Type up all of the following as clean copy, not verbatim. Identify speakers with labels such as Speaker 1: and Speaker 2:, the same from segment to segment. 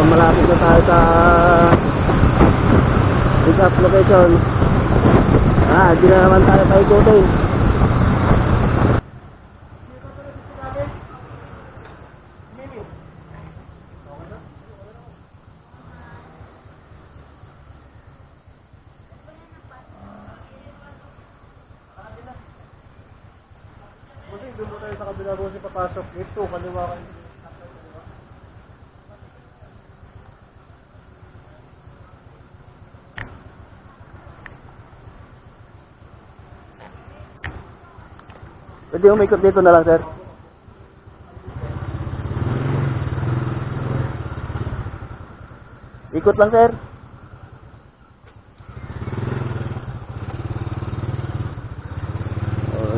Speaker 1: malapit na tayo sa pick up location. Di na naman tayo paikutin.
Speaker 2: Kasi doon mo tayo sa kabila po si papasok. Ito, kaliwa kayo.
Speaker 1: Pwede umikot dito na lang, sir. Ikot lang, sir.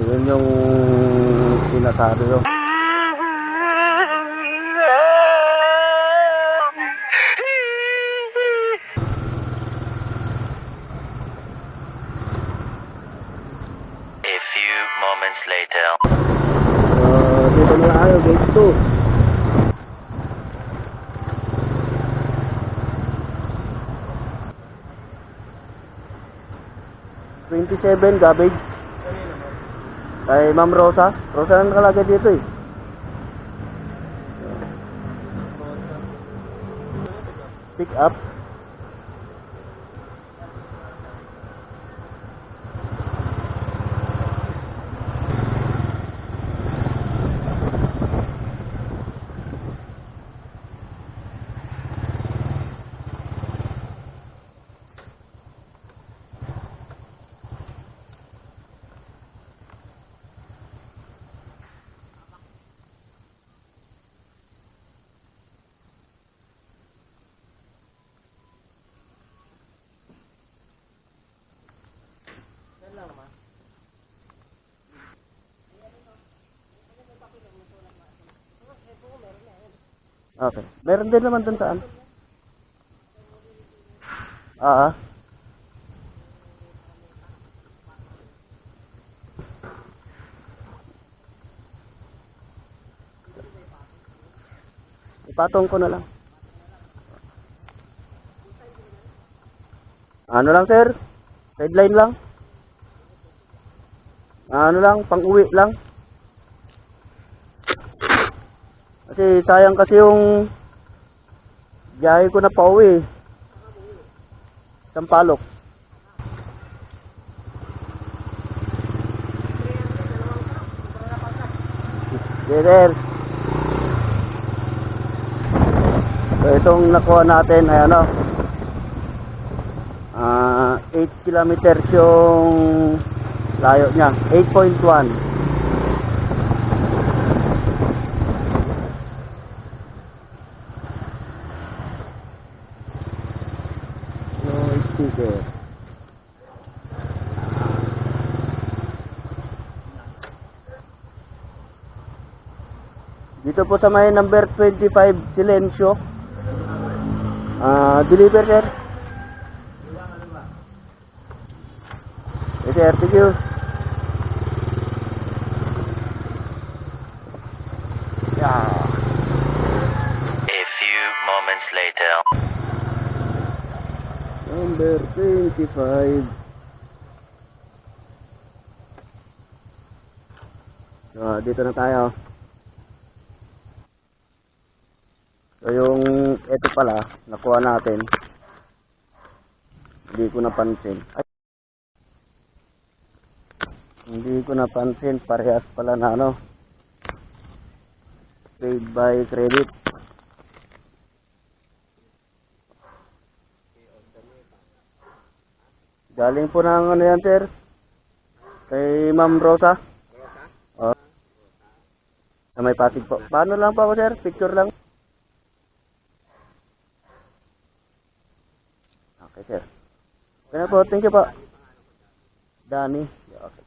Speaker 1: Yun yung sinasabi ko.
Speaker 3: A few moments later.
Speaker 1: Dito na tayo, gate 2. $27 garbage. Kay Ma'am Rosa. Rosa na nakalagay dito eh. Pick up. Okay. Meron din naman dun saan. Ipatong ko na lang. Ano lang, sir? Sideline lang. Ano lang, pang-uwi lang. Kasi sayang kasi yung biyahe ko na pauwi. Sampaloc. Yes, sir. So itong nakuha natin ay ano, 8 kilometers yung layo niya, 8.1. No sticker. Dito po sa may number 25 Silencio. Deliver, sir. Yes, sir. Thank you. Yeah.
Speaker 3: A few moments later.
Speaker 1: Number 25. So, dito na tayo. So, yung ito pala, nakuha natin. Hindi ko napansin. Ay, hindi ko napansin. Parehas pala na ano. Paid by credit. Galing po ng ano yan, sir? Kay Ma'am Rosa. Na may Pasig po. Paano lang po ako, sir? Picture lang. Okay, sir. Kaya po, thank you po. Dani. Okay.